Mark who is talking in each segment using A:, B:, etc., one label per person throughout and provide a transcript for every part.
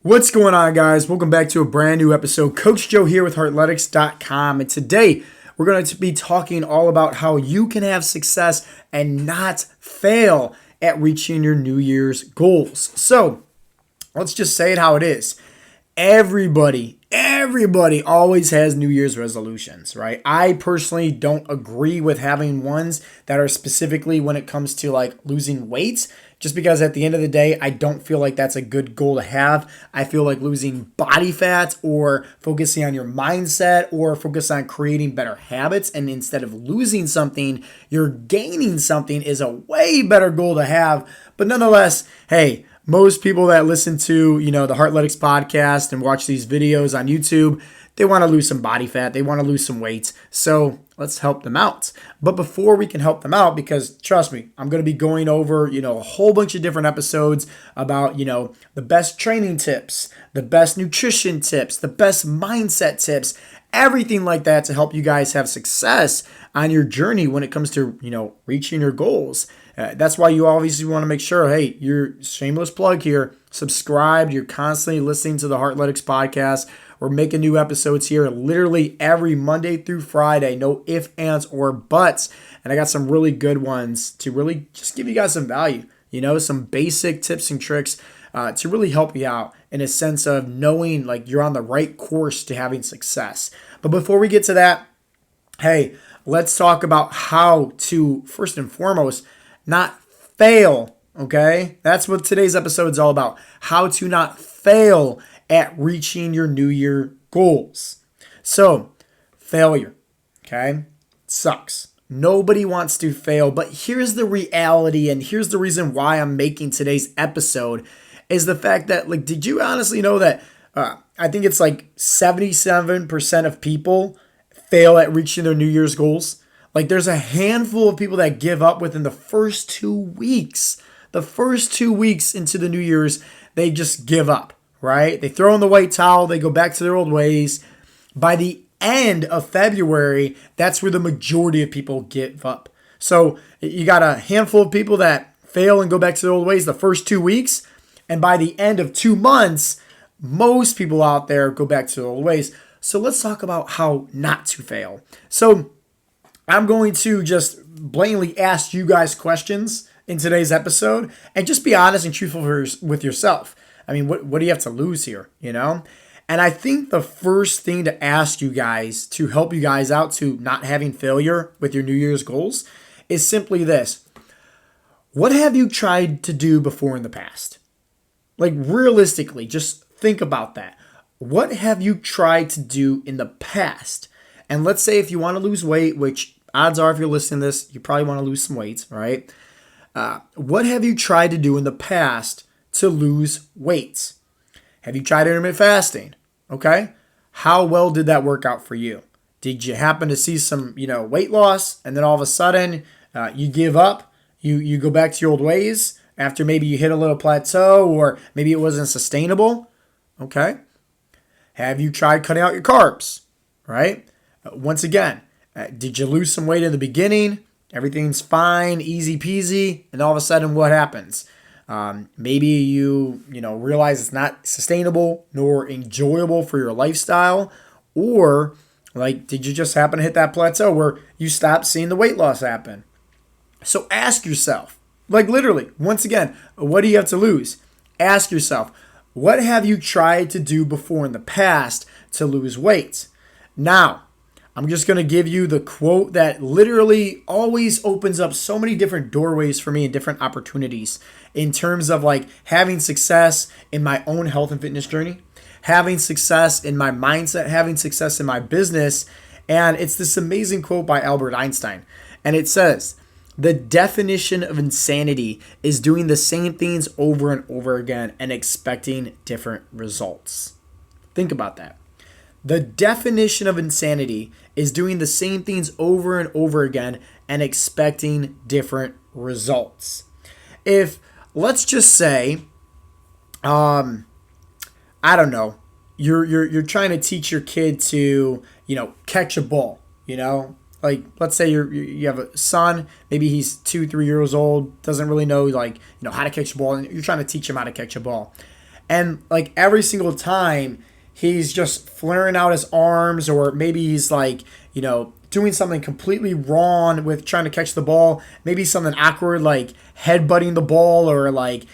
A: What's going on, guys? Welcome back to a brand new episode. Coach Joe here with Heartletics.com, and today we're going to be talking all about how you can have success and not fail at reaching your New Year's goals. So let's just say it how it is. Everybody always has New Year's resolutions, right? I personally don't agree with having ones that are specifically when it comes to like losing weight, just because at the end of the day, I don't feel like that's a good goal to have. I feel like losing body fat or focusing on your mindset or focus on creating better habits, and instead of losing something, you're gaining something is a way better goal to have. But nonetheless, hey, most people that listen to, the Heartletics podcast and watch these videos on YouTube, they want to lose some body fat. They want to lose some weight. So let's help them out. But before we can help them out, because trust me, I'm going to be going over, a whole bunch of different episodes about, the best training tips, the best nutrition tips, the best mindset tips, everything like that to help you guys have success on your journey when it comes to, reaching your goals. That's why you obviously want to make sure, hey, you're shameless plug here, subscribed, you're constantly listening to the Heartletics podcast. We're making new episodes here literally every Monday through Friday, no ifs, ands, or buts. And I got some really good ones to really just give you guys some value, some basic tips and tricks to really help you out in a sense of knowing like you're on the right course to having success. But before we get to that, hey, let's talk about how to, first and foremost, not fail, okay? That's what today's episode is all about. How to not fail at reaching your New Year goals. So, failure, okay? Sucks. Nobody wants to fail, but here's the reality, and here's the reason why I'm making today's episode, is the fact that, like, did you honestly know that I think it's like 77% of people fail at reaching their New Year's goals? Like, there's a handful of people that give up within the first 2 weeks. The first 2 weeks into the New Year's, they just give up, right? They throw in the white towel. They go back to their old ways. By the end of February, that's where the majority of people give up. So you got a handful of people that fail and go back to their old ways the first 2 weeks. And by the end of 2 months, most people out there go back to their old ways. So let's talk about how not to fail. So I'm going to just blatantly ask you guys questions in today's episode and just be honest and truthful with yourself. I mean, what do you have to lose here, And I think the first thing to ask you guys to help you guys out to not having failure with your New Year's goals is simply this. What have you tried to do before in the past? Like, realistically, just think about that. What have you tried to do in the past? And let's say if you want to lose weight, which odds are if you're listening to this, you probably want to lose some weight, right? What have you tried to do in the past to lose weight? Have you tried intermittent fasting? Okay. How well did that work out for you? Did you happen to see some, weight loss, and then all of a sudden you give up? You go back to your old ways after maybe you hit a little plateau, or maybe it wasn't sustainable? Okay. Have you tried cutting out your carbs? Right? Once again, did you lose some weight in the beginning? Everything's fine, easy peasy, and all of a sudden what happens? Maybe you realize it's not sustainable nor enjoyable for your lifestyle, or like, did you just happen to hit that plateau where you stopped seeing the weight loss happen? So ask yourself, like literally, once again, what do you have to lose? Ask yourself, what have you tried to do before in the past to lose weight? Now, I'm just going to give you the quote that literally always opens up so many different doorways for me and different opportunities in terms of like having success in my own health and fitness journey, having success in my mindset, having success in my business. And it's this amazing quote by Albert Einstein. And it says, "The definition of insanity is doing the same things over and over again and expecting different results." Think about that. The definition of insanity is doing the same things over and over again and expecting different results. If, let's just say, I don't know, you're trying to teach your kid to, catch a ball, Like, let's say you have a son, maybe he's 2-3 years old, doesn't really know, how to catch a ball, and you're trying to teach him how to catch a ball. And like every single time he's just flaring out his arms, or maybe he's like, doing something completely wrong with trying to catch the ball, maybe something awkward like headbutting the ball, or like,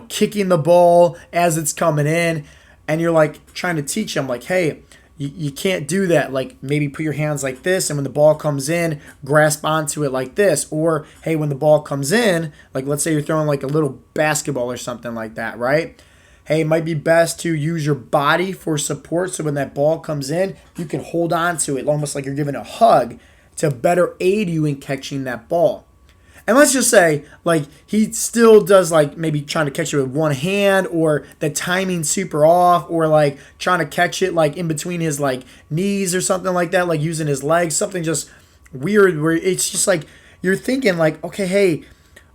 A: kicking the ball as it's coming in. And you're like trying to teach him like, hey, you can't do that. Like maybe put your hands like this, and when the ball comes in, grasp onto it like this. Or hey, when the ball comes in, like let's say you're throwing like a little basketball or something like that, right? Hey, it might be best to use your body for support, so when that ball comes in, you can hold on to it almost like you're giving a hug to better aid you in catching that ball. And let's just say, like, he still does, like, maybe trying to catch it with one hand, or the timing super off, or, like, trying to catch it, like, in between his, like, knees or something like that, like, using his legs, something just weird where it's just, like, you're thinking, like, okay, hey,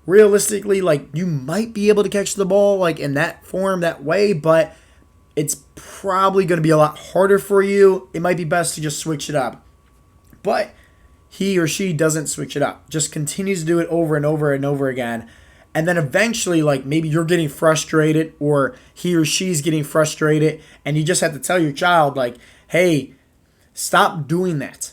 A: realistically, like, you might be able to catch the ball, like, in that form, that way, but it's probably going to be a lot harder for you. It might be best to just switch it up. But he or she doesn't switch it up, just continues to do it over and over and over again. And then eventually, like, maybe you're getting frustrated, or he or she's getting frustrated, and you just have to tell your child, like, hey, stop doing that,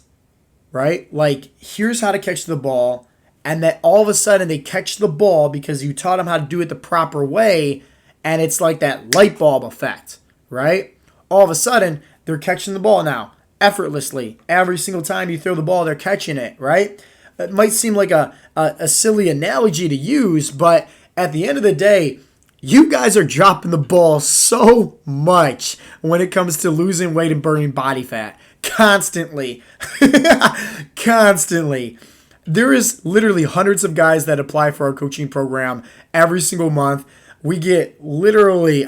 A: right? Like, here's how to catch the ball. And that all of a sudden they catch the ball because you taught them how to do it the proper way. And it's like that light bulb effect, right? All of a sudden, they're catching the ball now effortlessly. Every single time you throw the ball, they're catching it, right? It might seem like a silly analogy to use, but at the end of the day, you guys are dropping the ball so much when it comes to losing weight and burning body fat. Constantly. Constantly. There is literally hundreds of guys that apply for our coaching program every single month. We get literally,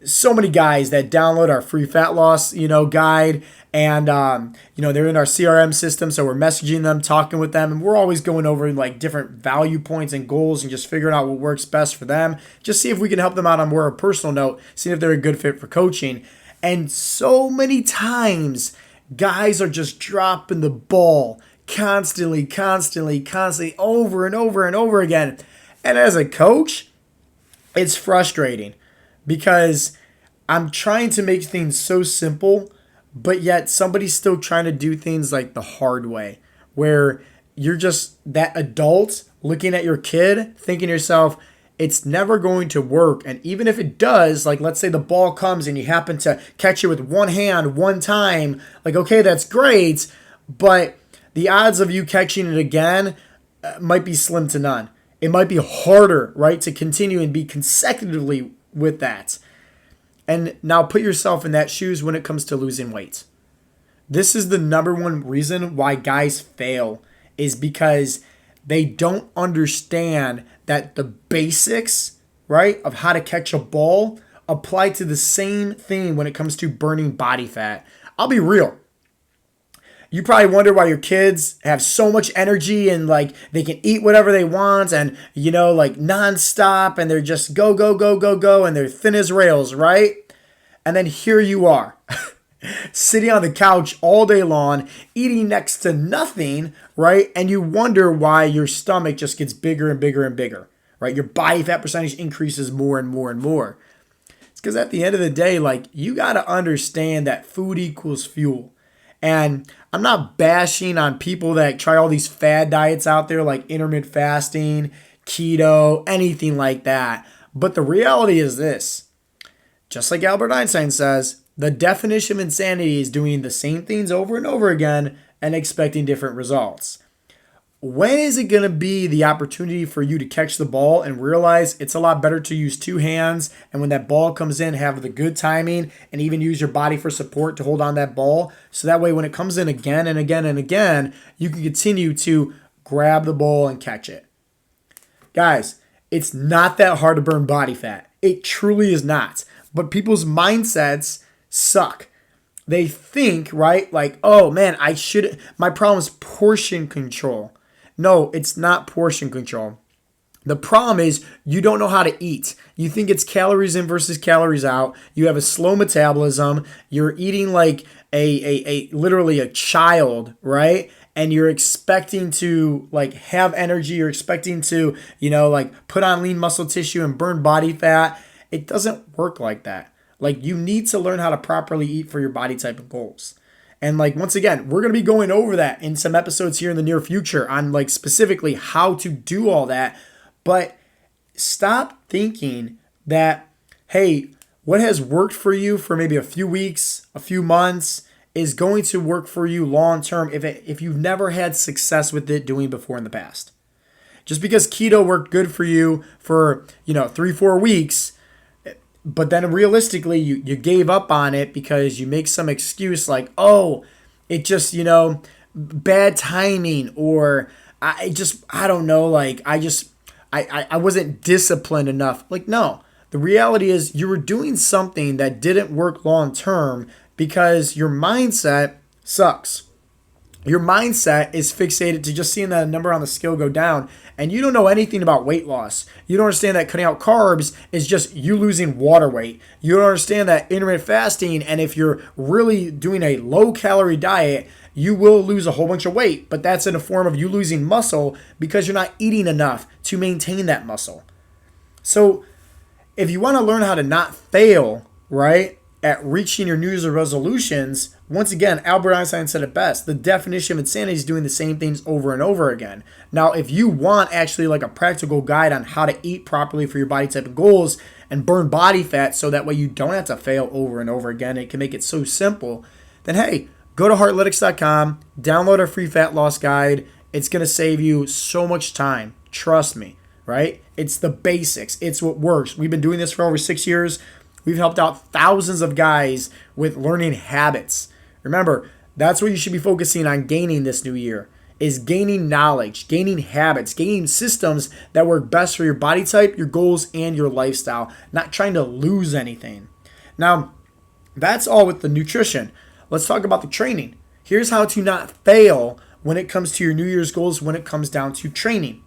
A: so many guys that download our free fat loss, guide. And, they're in our CRM system. So we're messaging them, talking with them. And we're always going over like different value points and goals and just figuring out what works best for them. Just see if we can help them out on more of a personal note, see if they're a good fit for coaching. And so many times, guys are just dropping the ball constantly, over and over and over again. And as a coach, it's frustrating because I'm trying to make things so simple, but yet somebody's still trying to do things like the hard way, where you're just that adult looking at your kid thinking to yourself, it's never going to work. And even if it does, like let's say the ball comes and you happen to catch it with one hand one time, like, okay, that's great, but the odds of you catching it again might be slim to none. It might be harder, right, to continue and be consecutively with that. And now put yourself in that shoes when it comes to losing weight. This is the number one reason why guys fail, is because they don't understand that the basics, right, of how to catch a ball apply to the same thing when it comes to burning body fat. I'll be real. You probably wonder why your kids have so much energy and like they can eat whatever they want and, like nonstop, and they're just go, and they're thin as rails, right? And then here you are sitting on the couch all day long, eating next to nothing, right? And you wonder why your stomach just gets bigger and bigger and bigger, right? Your body fat percentage increases more and more and more. It's because at the end of the day, like, you got to understand that food equals fuel. And I'm not bashing on people that try all these fad diets out there like intermittent fasting, keto, anything like that. But the reality is this. Just like Albert Einstein says, the definition of insanity is doing the same things over and over again and expecting different results. When is it going to be the opportunity for you to catch the ball and realize it's a lot better to use two hands, and when that ball comes in, have the good timing and even use your body for support to hold on that ball, so that way when it comes in again and again and again, you can continue to grab the ball and catch it. Guys, it's not that hard to burn body fat. It truly is not. But people's mindsets suck. They think, right, like, oh man, my problem is portion control. No, it's not portion control. The problem is you don't know how to eat. You think it's calories in versus calories out. You have a slow metabolism. You're eating like a literally a child, right? And you're expecting to like have energy. You're expecting to, like put on lean muscle tissue and burn body fat. It doesn't work like that. Like, you need to learn how to properly eat for your body type and goals. And like, once again, we're going to be going over that in some episodes here in the near future on like specifically how to do all that. But stop thinking that, hey, what has worked for you for maybe a few weeks, a few months is going to work for you long term if you've never had success with it doing before in the past. Just because keto worked good for you for, 3-4 weeks, but then realistically you gave up on it because you make some excuse like, oh, it just, bad timing, or I don't know, like I wasn't disciplined enough. Like, no, the reality is you were doing something that didn't work long term because your mindset sucks. Your mindset is fixated to just seeing that number on the scale go down, and you don't know anything about weight loss. You don't understand that cutting out carbs is just you losing water weight. You don't understand that intermittent fasting, and if you're really doing a low-calorie diet, you will lose a whole bunch of weight, but that's in the form of you losing muscle because you're not eating enough to maintain that muscle. So if you want to learn how to not fail, right, at reaching your New Year's resolutions, once again, Albert Einstein said it best. The definition of insanity is doing the same things over and over again. Now, if you want actually like a practical guide on how to eat properly for your body type of goals and burn body fat so that way you don't have to fail over and over again, it can make it so simple, then hey, go to heartletics.com, download our free fat loss guide. It's going to save you so much time. Trust me, right? It's the basics. It's what works. We've been doing this for over 6 years. We've helped out thousands of guys with learning habits. Remember, that's what you should be focusing on gaining this new year, is gaining knowledge, gaining habits, gaining systems that work best for your body type, your goals, and your lifestyle, not trying to lose anything. Now, that's all with the nutrition. Let's talk about the training. Here's how to not fail when it comes to your New Year's goals when it comes down to training.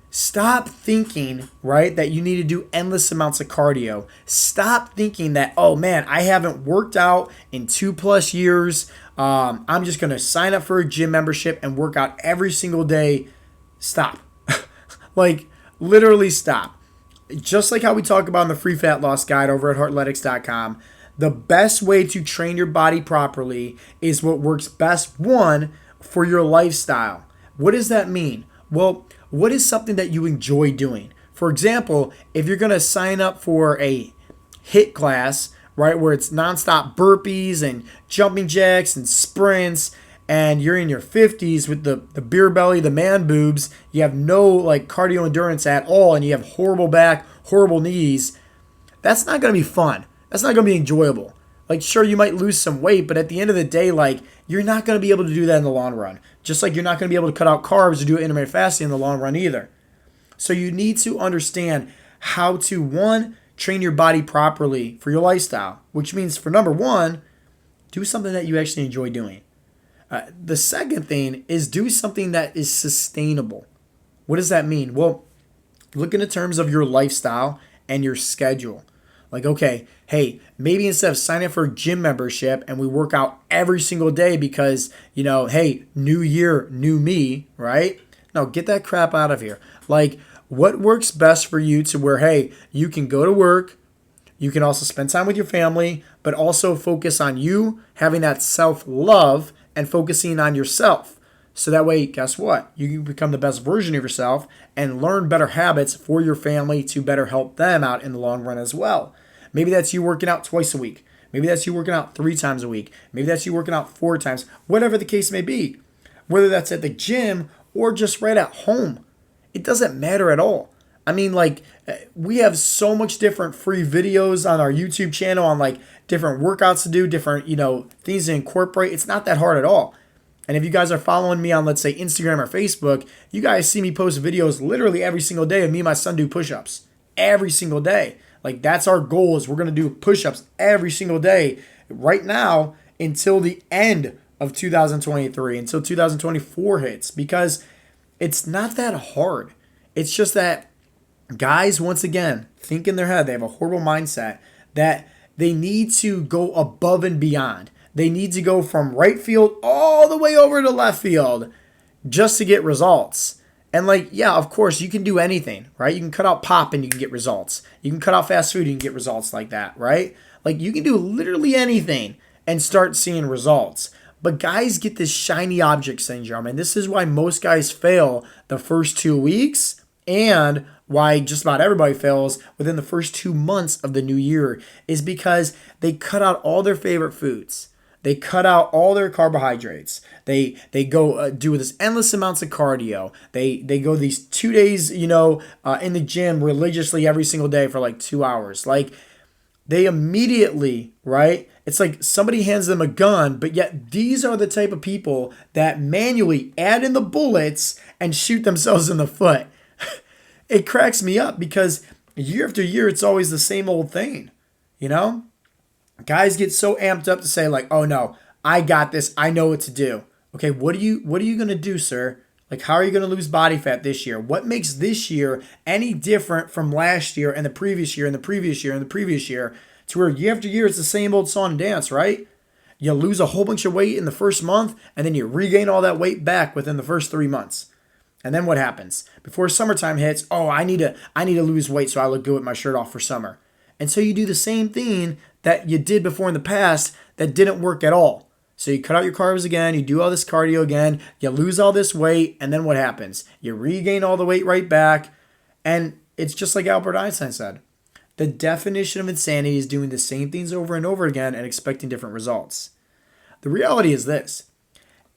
A: Stop thinking, right, that you need to do endless amounts of cardio. Stop thinking that, oh man, I haven't worked out in 2+ years. I'm just going to sign up for a gym membership and work out every single day. Stop. Like, literally stop. Just like how we talk about in the free fat loss guide over at heartletics.com, the best way to train your body properly is what works best, one, for your lifestyle. What does that mean? Well, what is something that you enjoy doing? For example, if you're going to sign up for a HIIT class, right, where it's nonstop burpees and jumping jacks and sprints, and you're in your 50s with the beer belly, the man boobs, you have no like cardio endurance at all, and you have horrible back, horrible knees, that's not going to be fun. That's not going to be enjoyable. Like, sure, you might lose some weight, but at the end of the day, like, you're not going to be able to do that in the long run. Just like you're not going to be able to cut out carbs or do intermittent fasting in the long run either. So you need to understand how to, one, train your body properly for your lifestyle, which means for number one, do something that you actually enjoy doing. The second thing is do something that is sustainable. What does that mean? Well, look in the terms of your lifestyle and your schedule. Like, okay, hey, maybe instead of signing up for a gym membership and we work out every single day because, hey, new year, new me, right? No, get that crap out of here. Like, what works best for you to where, hey, you can go to work, you can also spend time with your family, but also focus on you having that self-love and focusing on yourself. So that way, guess what? You can become the best version of yourself and learn better habits for your family to better help them out in the long run as well. Maybe that's you working out twice a week. Maybe that's you working out 3 times a week. Maybe that's you working out 4 times, whatever the case may be. Whether that's at the gym or just right at home. It doesn't matter at all. I mean, like, we have so much different free videos on our YouTube channel on like different workouts to do, different, things to incorporate. It's not that hard at all. And if you guys are following me on, let's say, Instagram or Facebook, you guys see me post videos literally every single day of me and my son do push-ups. Every single day. Like, that's our goal, is we're going to do push-ups every single day right now until the end of 2023, until 2024 hits, because it's not that hard. It's just that guys, once again, think in their head, they have a horrible mindset that they need to go above and beyond. They need to go from right field all the way over to left field just to get results. And like, yeah, of course, you can do anything, right? You can cut out pop and you can get results. You can cut out fast food and you can get results like that, right? Like you can do literally anything and start seeing results. But guys get this shiny object syndrome. And this is why most guys fail the first 2 weeks and why just about everybody fails within the first 2 months of the new year is because they cut out all their favorite foods. They cut out all their carbohydrates. They go do this endless amounts of cardio. They go these 2 days, in the gym religiously every single day for like 2 hours. Like they immediately, right? It's like somebody hands them a gun, but yet these are the type of people that manually add in the bullets and shoot themselves in the foot. It cracks me up because year after year, it's always the same old thing, Guys get so amped up to say like, oh no, I got this. I know what to do. Okay, what are you going to do, sir? Like, how are you going to lose body fat this year? What makes this year any different from last year and the previous year and the previous year and the previous year to where year after year it's the same old song and dance, right? You lose a whole bunch of weight in the first month and then you regain all that weight back within the first 3 months. And then what happens? Before summertime hits, oh, I need to lose weight so I look good with my shirt off for summer. And so you do the same thing that you did before in the past that didn't work at all. So you cut out your carbs again, you do all this cardio again, you lose all this weight, and then what happens? You regain all the weight right back, and it's just like Albert Einstein said. The definition of insanity is doing the same things over and over again and expecting different results. The reality is this.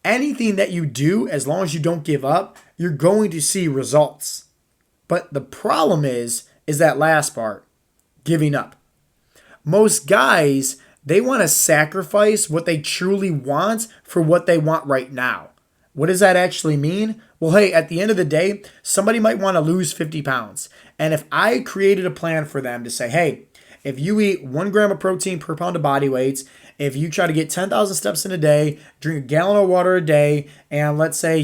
A: Anything that you do, as long as you don't give up, you're going to see results. But the problem is that last part, giving up. Most guys, they want to sacrifice what they truly want for what they want right now. What does that actually mean? Well, hey, at the end of the day, somebody might want to lose 50 pounds. And if I created a plan for them to say, hey, if you eat 1 gram of protein per pound of body weight, if you try to get 10,000 steps in a day, drink a gallon of water a day, and let's say,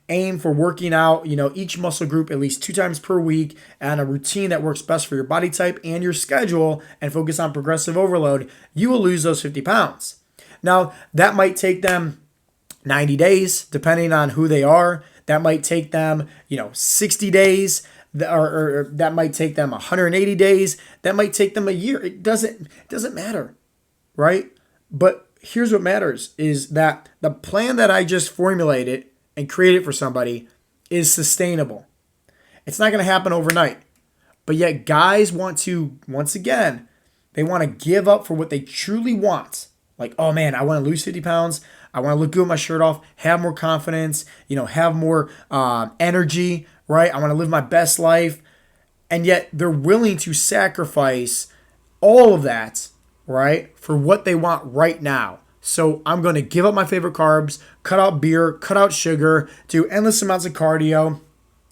A: aim for working out, each muscle group at least 2 times per week and a routine that works best for your body type and your schedule and focus on progressive overload, you will lose those 50 pounds. Now, that might take them 90 days, depending on who they are. That might take them, 60 days, or that might take them 180 days. That might take them a year. It doesn't matter, right? But here's what matters is that the plan that I just formulated and created for somebody is sustainable. It's not going to happen overnight. But yet guys want to, once again, they want to give up for what they truly want. Like, oh man, I want to lose 50 pounds. I want to look good with my shirt off, have more confidence, have more energy, right? I want to live my best life. And yet they're willing to sacrifice all of that, right, for what they want right now. So I'm going to give up my favorite carbs, cut out beer, cut out sugar, do endless amounts of cardio,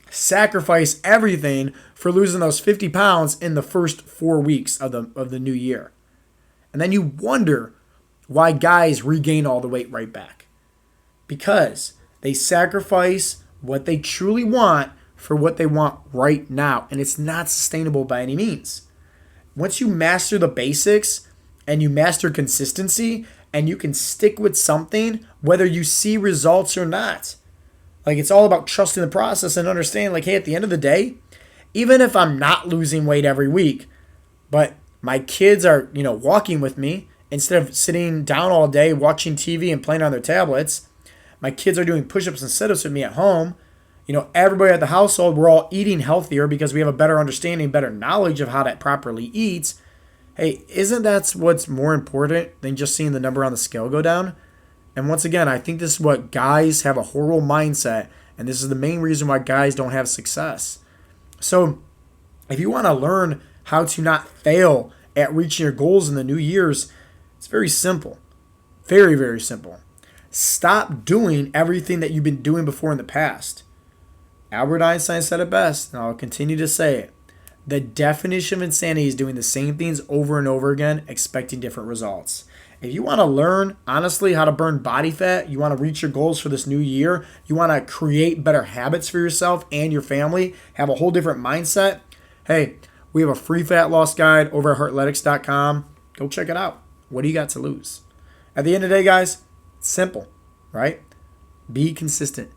A: sacrifice everything for losing those 50 pounds in the first 4 weeks of the new year. And then you wonder why guys regain all the weight right back. Because they sacrifice what they truly want for what they want right now. And it's not sustainable by any means. Once you master the basics and you master consistency and you can stick with something, whether you see results or not. Like, it's all about trusting the process and understanding, like, hey, at the end of the day, even if I'm not losing weight every week, but my kids are, walking with me instead of sitting down all day watching TV and playing on their tablets, my kids are doing push-ups and sit-ups with me at home. Everybody at the household, we're all eating healthier because we have a better understanding, better knowledge of how to properly eat. Hey, isn't that what's more important than just seeing the number on the scale go down? And once again, I think this is what guys have a horrible mindset, and this is the main reason why guys don't have success. So if you want to learn how to not fail at reaching your goals in the new year's, it's very simple. Very, very simple. Stop doing everything that you've been doing before in the past. Albert Einstein said it best, and I'll continue to say it. The definition of insanity is doing the same things over and over again, expecting different results. If you want to learn, honestly, how to burn body fat, you want to reach your goals for this new year, you want to create better habits for yourself and your family, have a whole different mindset, hey, we have a free fat loss guide over at Heartletics.com. Go check it out. What do you got to lose? At the end of the day, guys, it's simple, right? Be consistent.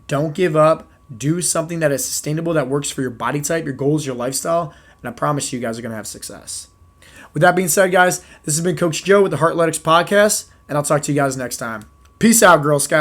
A: Don't give up. Do something that is sustainable, that works for your body type, your goals, your lifestyle, and I promise you guys are going to have success. With that being said, guys, this has been Coach Joe with the Heartletics podcast, and I'll talk to you guys next time. Peace out, Girl Scouts.